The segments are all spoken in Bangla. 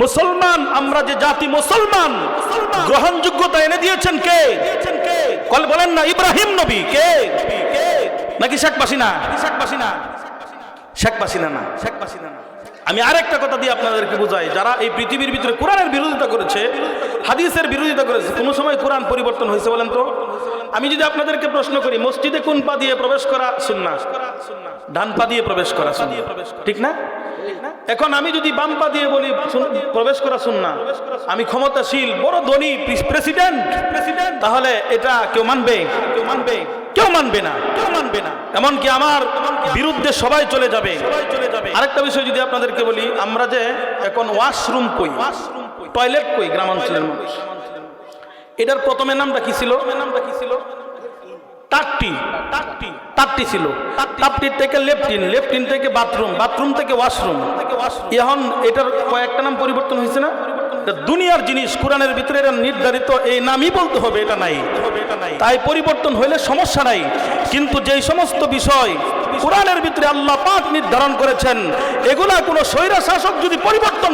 মুসলমান, আমরা যে জাতি মুসলমান, গ্রহণযোগ্যতা এনে দিয়েছেন কে? বলেন না, ইব্রাহিম নবী কে? নাকি শেখ হাসিনা? শেখ হাসিনা না। আমি আরেকটা কথা দিয়ে আপনাদেরকে বুঝাই, যারা এই পৃথিবীর ভিতরে কোরআনের বিরোধিতা করেছে, হাদিসের বিরোধিতা করেছে, কোন সময় কোরআন পরিবর্তন হয়েছে বলেন তো? আমি যদি আপনাদেরকে প্রশ্ন করি, মসজিদে কোন পা দিয়ে প্রবেশ করা সুন্নাহ? ডান পা দিয়ে প্রবেশ করা সুন্নাহ, ঠিক না? এখন আমি যদি বাম পা দিয়ে বলি প্রবেশ করা সুন্নাহ, আমি ক্ষমতাশীল বড় ধনী প্রেসিডেন্ট, তাহলে এটা কেউ মানবে? কেউ মানবে না। এমনকি আমার বিরুদ্ধে সবাই চলে যাবে। আরেকটা বিষয় যদি আপনাদেরকে বলি, আমরা যে এখন ওয়াশরুম কই, টয়লেট কই গ্রামাঞ্চলের মানুষ, এটার প্রথমে নামটা কি ছিল? টাট্টি ছিল। টাট্টির থেকে লেফটিন থেকে বাথরুম থেকে ওয়াশরুম। এখন এটার কয়েকটা নাম পরিবর্তন হয়েছে না? দুনিয়ার জিনিস, কোরআনের ভিতরে এটা নির্ধারিত, এই নামই বলতে হবে, এটা নাই। তাই পরিবর্তন হইলে সমস্যা নাই, কিন্তু যেই সমস্ত বিষয় কোরআনের ভিতরে আল্লাহ পাক নির্ধারণ করেছেন, এগুলা কোনো স্বৈরা শাসক যদি পরিবর্তন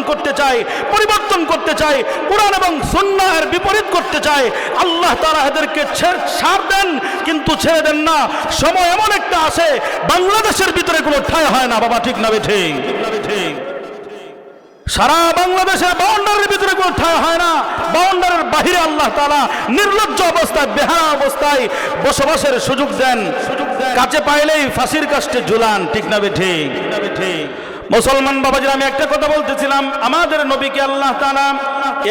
করতে চায়, কোরআন এবং সুন্নাহের বিপরীত করতে চায়, আল্লাহ তাআলা এদেরকে ছাড় দেন, কিন্তু ছেড়ে দেন না। সময় এমন একটা আসে, বাংলাদেশের ভিতরে কোনো ঠাঁই হয় না, বাবা ঠিক না ঠিক? সারা বাংলাদেশের বাউন্ডারির ভিতরে কোনো ঠাঁই হয় না, বাউন্ডারির বাহিরে আল্লাহ তাআলা নির্লজ্জ অবস্থায়, বেহায়া অবস্থায় বসবাসের সুযোগ দেন। কাছে পাইলেই ফাঁসির কাস্টে ঝুলান, ঠিক না ঠিক? মুসলমান বাবাজিরা, আমি একটা কথা বলতেছিলাম, আমাদের নবীকে আল্লাহ তাআলা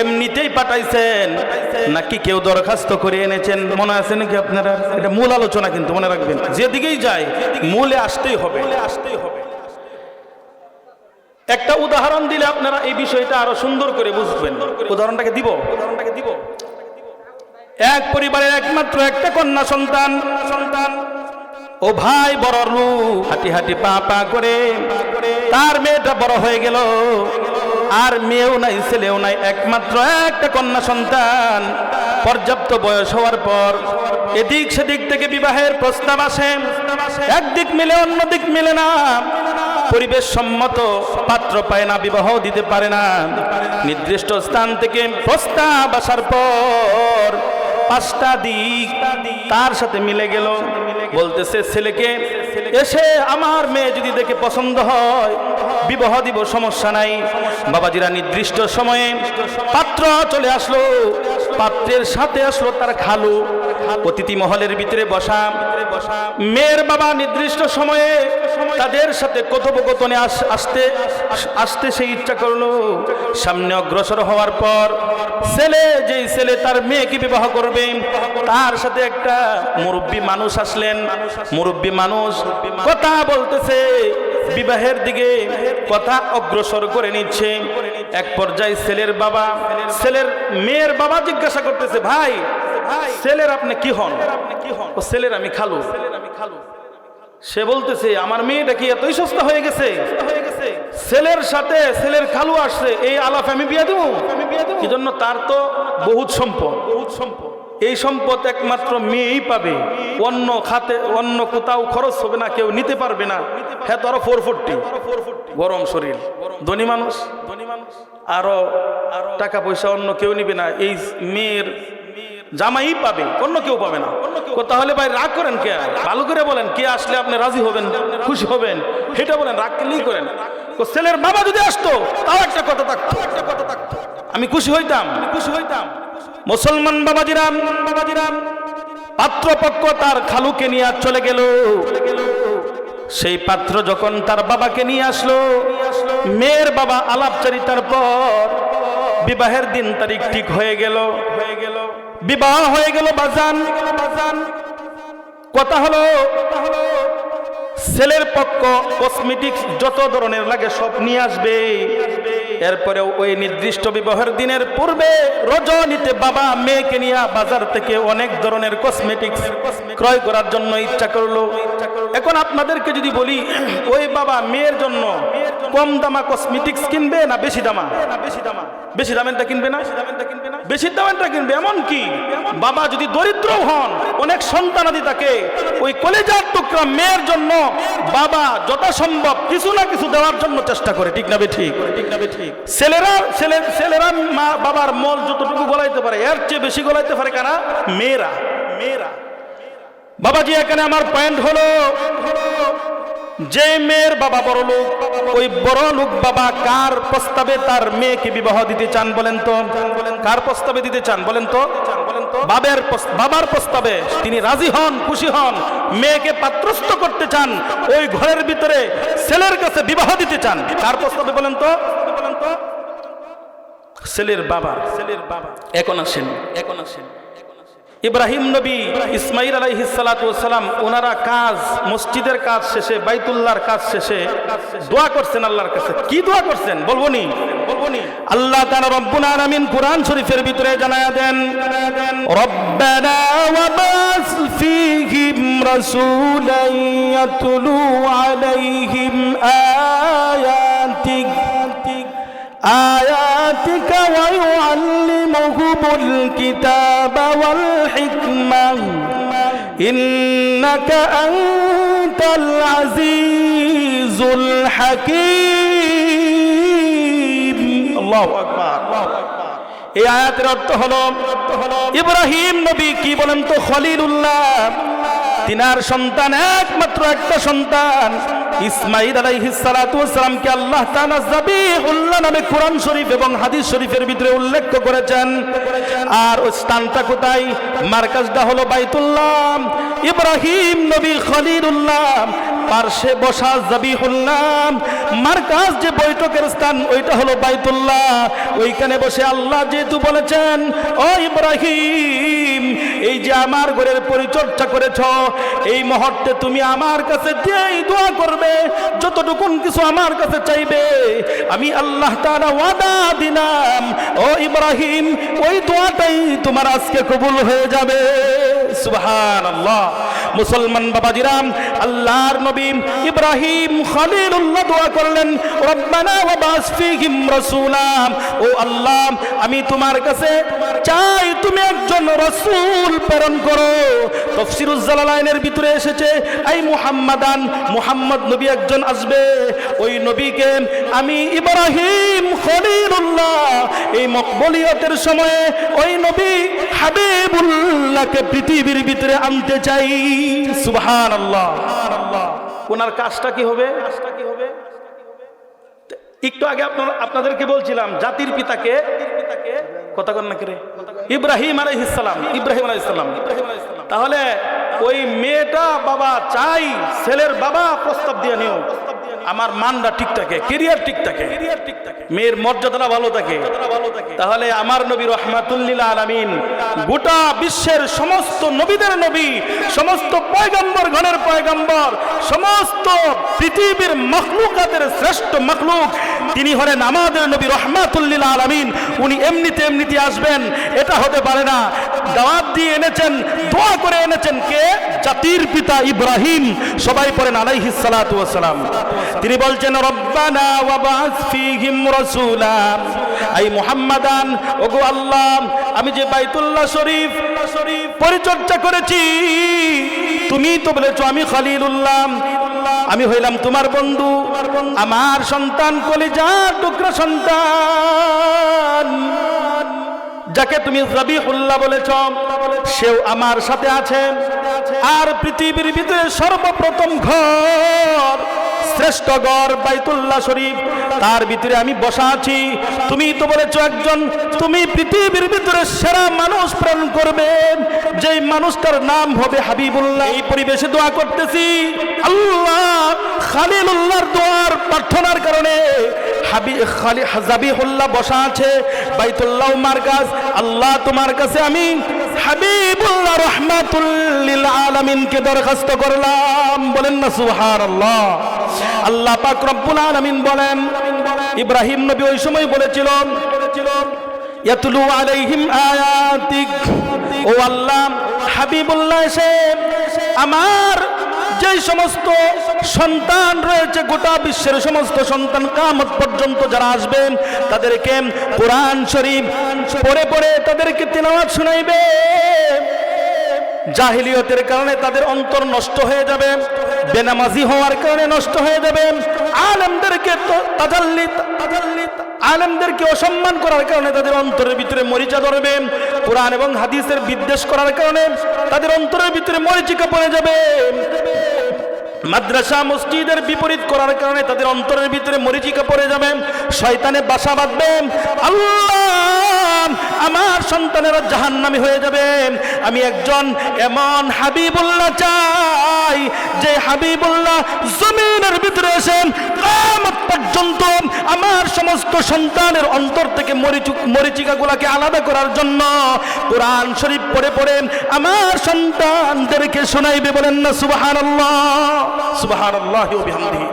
এমনিতেই পাঠাইছেন নাকি কেউ দরখাস্ত করে এনেছেন? মনে আছে নাকি আপনারা? এটা মূল আলোচনা, কিন্তু মনে রাখবেন, যেদিকেই যায় মূলে আসতেই হবে। একটা উদাহরণ দিলে আপনারা এই বিষয়টা আরো সুন্দর করে বুঝবেন। উদাহরণটাকে দিব। এক পরিবারের একমাত্র একটা কন্যা সন্তান। ও ভাই বড় লোক, হাঁটি পা করে তার মেয়েটা বড় হয়ে গেল, আর মেয়েও নাই ছেলেও নাই, একমাত্র একটা কন্যা সন্তান। পর্যাপ্ত বয়স হওয়ার পর এদিক সেদিক থেকে বিবাহের প্রস্তাব আসে, একদিক মিলে অন্য দিক মিলে না, পরিবেশ সম্মত পাত্র পায় না, বিবাহ দিতে পারে না। নির্দিষ্ট স্থান থেকে প্রস্তাব আসার পর 5টা দিক তার সাথে মিলে গেল। বলতেছে ছেলেকে, এসে আমার মেয়ে যদি দেখে পছন্দ হয় বিবাহ দিব, সমস্যা নাই। বাবাজিরা, নির্দিষ্ট সময়ে পাত্র চলে আসলো, পাত্রের সাথে আসলো তার খালু, অতিথি মহলের ভিতরে বসা। মেয়ের বাবা নির্দিষ্ট সময়ে তাদের সাথে কথোপকথনে আসতে সে ইচ্ছা করলো। সামনে অগ্রসর হওয়ার পর যেই ছেলে তার মেয়েকে বিবাহ করবে, তার সাথে একটা মুরব্বী মানুষ আসলেন। মুরব্বী মানুষ কথা বলতেছে, বিবাহের দিকে কথা অগ্রসর করে নিচ্ছে। এক পর্যায়ে মেয়ের বাবা জিজ্ঞাসা করতেছে, ভাই ছেলের আপনি কি হন? ও ছেলের আমি খালু। সে বলতেছে, আমার মেয়েটা কি এতই সস্তা হয়ে গেছে? ছেলের সাথে ছেলের খালু আসছে, এই আলাপ আমি বিয়ে দেবো? কি জন্য? তার তো বহুত সম্পদ। এই সম্পদ একমাত্র মেয়েই পাবে, অন্য খাতে অন্য কোথাও খরচ হবে না, কেউ নিতে পারবে না। হ্যাঁ, তো আরো 440, গরম শরীর, ধনী মানুষ, আরো টাকা পয়সা অন্য কেউ নিবে না, এই মেয়ের জামাই পাবে, অন্য কেউ পাবে না। তাহলে ভাই রাগ করেন কে? ভালো করে বলেন, কে আসলে আপনি রাজি হবেন, খুশি হবেন, সেটা বলেন, রাগ কেলেই করেন। ছেলের বাবা যদি আসতো তাও একটা কথা থাকতো, আমি খুশি হইতাম। মুসলমান বাবাজিরাম, পাত্রপক্ষ তার খালুকে নিয়ে চলে গেল। সেই পাত্র যখন তার বাবাকে নিয়ে আসলো, মেয়ের বাবা আলাপচারিতার পর বিবাহের দিন তারিখ ঠিক হয়ে গেল, বিবাহ হয়ে গেল। বাজান কথা হলো, ছেলের পক্ষ কসমেটিক্স যত ধরনের লাগে সব নিয়ে আসবে। এরপরে ওই নির্দিষ্ট বিবাহের দিনের পূর্বে রজনীতে বাবা মেয়েকে নিয়ে বাজার থেকে অনেক ধরনের কসমেটিক্স ক্রয় করার জন্য ইচ্ছা করলো। এখন আপনাদেরকে যদি বলি, ওই বাবা মেয়ের জন্য কম দামা কসমেটিক্স কিনবে না বেশি দামা? বেশি দামেরটা কিনবে না? বেশি দামেরটা কিনবে। এমন কি বাবা যদি দরিদ্র হন, অনেক সন্তানাদি থাকে, ওই কলেজার টুকরা মেয়ের জন্য বাবা যথাসম্ভব কিছু না কিছু দেওয়ার জন্য চেষ্টা করে, ঠিক না ঠিক? ছেলেরা মা বাবার মল যতটুকু গলাইতে পারে এর চেয়ে বেশি গলাইতে পারে কারা? মেয়েরা। বাবাজি, এখানে আমার পয়েন্ট হলো, যে মেয়ের বাবা বড় লোক, ওই বড় লোক বাবা কার প্রস্তাবে তার মেয়েকে বিবাহ দিতে চান বলেন তো? কার প্রস্তাবে দিতে চান বলেন তো? বাবার প্রস্তাবে তিনি রাজি হন, খুশি হন, মেয়েকে পাত্রস্থ করতে চান, ওই ঘরের ভিতরে ছেলের কাছে বিবাহ দিতে চান। কার প্রস্তাবে বলেন তো? ছেলের বাবা। এখন আসেন ইব্রাহিম নবী, ইসমাইল আলাইহিস সালাতু ওয়াস সালাম, ওনারা কাজ, মসজিদের কাজ শেষে, বাইতুল্লাহর কাজ শেষে দোয়া করছেন আল্লাহর কাছে। কি দোয়া করছেন বলবো নি? আল্লাহ তাআলা রব্বুল আলামিন কুরআন শরীফের ভিতরে জানায়া দেন, রব্বানা ওয়া বাস ফীহিম রাসূলান ইয়াতলু আলাইহিম آياتك ويعلمهم الكتاب والحكمة إنك أنت العزيز الحكيم الله أكبر এই আয়াতের অর্থ হলো ইব্রাহিম নবী কি বলেন তো? খলিলুল্লাহ, তিনার সন্তান, একমাত্র একটা সন্তান ইসমাইল আলাইহিস সালাতু ওয়াস সালামকে আল্লাহ তাআলা যাবিহুল্লাহ নামে কোরআন শরীফ এবং হাদিস শরীফের ভিতরে উল্লেখ করেছেন। আর ওই স্থানটা কোথায়? মার্কাজটা হলো বাইতুল্লাহ। ইব্রাহিম নবী খলিলুল্লাহ, পার্শ্বে বসা যাবিহুল্লাহ, মার্কাজ যে বৈঠকের স্থান ওইটা হলো বাইতুল্লাহ। ওইখানে বসে আল্লাহ যেহেতু বলেছেন, ও ইব্রাহিম, এই যে আমার ঘরের পরিচর্যা করেছ, এই মুহূর্তে তুমি আমার কাছে যেই দোয়া করবে, যতটুকুন কিছু আমার কাছে চাইবে, আমি আল্লাহ তাআলা ওয়াদা দিলাম, ও ইব্রাহিম, ওই দোয়াটাই তোমার আজকে কবুল হয়ে যাবে। সুবহানাল্লাহ। মুসলমান বাবাজিরাম, আল্লাহর নবী ইব্রাহিম খলিলুল্লাহ দোয়া করলেন, রব্বানা ওয়া বাস ফীহিম রাসূলা, ও আল্লাহ, আমি তোমার কাছে চাই তুমি একজন রাসূল প্রেরণ করো। তাফসীরুজ জালালাইনের ভিতরে এসেছে, আই মুহাম্মাদান, মুহাম্মদ নবী একজন আসবে, ওই নবীকে আমি ইব্রাহিম খলিলুল্লাহ এই মকবুলিয়তের সময়ে ওই নবী হাবিবুল্লাহকে পৃথিবীর ভিতরে আনতে চাই। সুবহানাল্লাহ। ওনার কাজটা কি হবে? একটু আগে আপনাদেরকে বলছিলাম, জাতির পিতাকে কথা কন না করে ইব্রাহিম আলাইহিস সালাম। তাহলে ওই মেয়েটা বাবা চাই ছেলের বাবা প্রস্তাব দিয়ে নিও, আমার মানটা ঠিক থাকে, কেরিয়ার ঠিক থাকে, মেয়ের মর্যাদাটা ভালো থাকে। তাহলে আমার নবী রাহমাতুল লিল আলামিন, গোটা বিশ্বের সমস্ত নবীদের নবী, সমস্ত পয়গম্বর গণের পয়গম্বর, সমস্ত পৃথিবীর মখলুকাতের শ্রেষ্ঠ মখলুক, তিনি হলেন আমাদের নবী রাহমাতুল লিল আলামিন। উনি এমনিতে আসবেন এটা হতে পারে না। দাওয়াত দিয়ে এনেছেন, দোয়া করে এনেছেন কে? জাতির পিতা ইব্রাহিম। সবাই পড়েন আলাইহিস সালাতু ওয়াস সালাম। তিনি বলছেন, রব্বানা ওয়া বাস ফীহিম রাসূলা, আই মুহাম্মাদান, ওগো আল্লাহ, আমি যে বাইতুল্লাহ শরীফ পরিচর্যা করেছি, তুমি তো বলেছো আমি খলিলুল্লাহ, আমি হইলাম তোমার বন্ধু, আমার সন্তান, কলিজার টুকরা সন্তান, যাকে তুমি যাবিহুল্লাহ বলেছ, সেও আমার সাথে আছে। আর পৃথিবীর ভিতরে সর্বপ্রথম ঘর, শ্রেষ্ঠ ঘর বাইতুল্লাহ শরীফ, তার ভিতরে আমি বসা আছি। তুমি তো বলেছো একজন, তুমি পৃথিবীর ভিতরে সেরা মানুষ প্রেরণ করবে, যেই মানুষটার নাম হবে হাবিবুল্লাহ। এই পরিবেশে দোয়া করতেছি, আল্লাহ খলিলুল্লাহর দোয়ার প্রার্থনার কারণে যাবিহুল্লাহ বসা আছে, বাইতুল্লাহ মার্কাজ। আল্লাহ তোমার কাছে আমি হাবিবুল্লাহ রাহমাতুল লিল আলামিনকে দরখাস্ত করলাম। বলেন না সুবহানাল্লাহ। আল্লাহ পাক রব্বুল আলামিন বলেন, ইব্রাহিম নবী ওই সময় বলেছিল, ইয়াতলু আলাইহিম আয়াতিক, ও আল্লাহ, হাবিবুল্লাহ এসে আমার যে সমস্ত সন্তান রয়েছে, গোটা বিশ্বের সমস্ত সন্তান কিয়ামত পর্যন্ত যারা আসবেন, তাদেরকে কোরআন শরীফ পড়ে পড়ে তাদেরকে তিলাওয়াত শোনাইবে। জাহিলিয়তের কারণে তাদের অন্তর নষ্ট হয়ে যাবে, বেনামাজি হওয়ার কারণে নষ্ট হয়ে যাবে। আলেমদেরকে তো আলেমদেরকে অসম্মান করার কারণে তাদের অন্তরের ভিতরে মরিচা ধরবে, কোরআন এবং হাদিসের বিদ্বেষ করার কারণে তাদের অন্তরের ভিতরে মরিচিকা পড়ে যাবে, মাদ্রাসা মসজিদের বিপরীত করার কারণে তাদের অন্তরের ভিতরে মরিচিকা পড়ে যাবে, শয়তানে বাসা বাঁধবে। আল্লাহ, আমার সন্তানেরা জাহান্নামী হয়ে যাবে। আমি একজন এমন হাবিবুল্লাহ চাই যে হাবিবুল্লাহ জমিনের ভিতরে এসে কিয়ামত পর্যন্ত আমার সমস্ত সন্তানের অন্তর থেকে মরিচিকাগুলোকে আলাদা করার জন্য কোরআন শরীফ পড়ে পড়ে আমার সন্তানদেরকে শোনাইবে। বলেন না সুবহানাল্লাহ, সুবহানাল্লাহি ওয়া বিহামদিহি।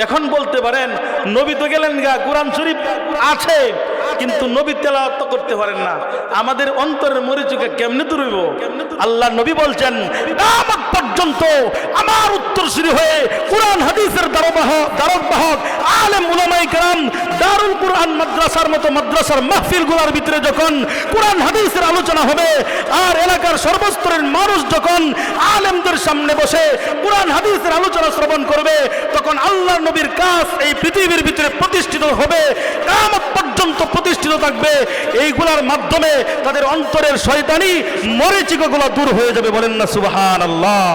এখন বলতে পারেন নবী তো গেলেন গা, কোরআন শরীফ আছে কিন্তু নবী তেলাওয়াত তো করতে পারেন না, আমাদের অন্তরের মরিচিকা কেমনে দূর হইব? আল্লাহ নবী বলছেন কিয়ামত পর্যন্ত আমার উত্তরসূরি হয়ে কোরআন হাদিসের দ্বারকবাহক আলেম উলামায়ে কেরাম দারুল কোরআন মাদ্রাসার মতো মাদ্রাসার মাহফিলগুলোর ভিতরে যখন কোরআন হাদিসের আলোচনা হবে আর এলাকার সর্বস্তরের মানুষ যখন আলেমদের সামনে বসে কোরআন হাদিসের আলোচনা শ্রবণ করবে, তখন আল্লাহ নবীর কাজ এই পৃথিবীর ভিতরে প্রতিষ্ঠিত হবে, কিয়ামত পর্যন্ত প্রতিষ্ঠিত থাকবে। এইগুলার মাধ্যমে তাদের অন্তরের শয়তানি মরিচিকাগুলো দূর হয়ে যাবে। বলেন না সুবহানাল্লাহ।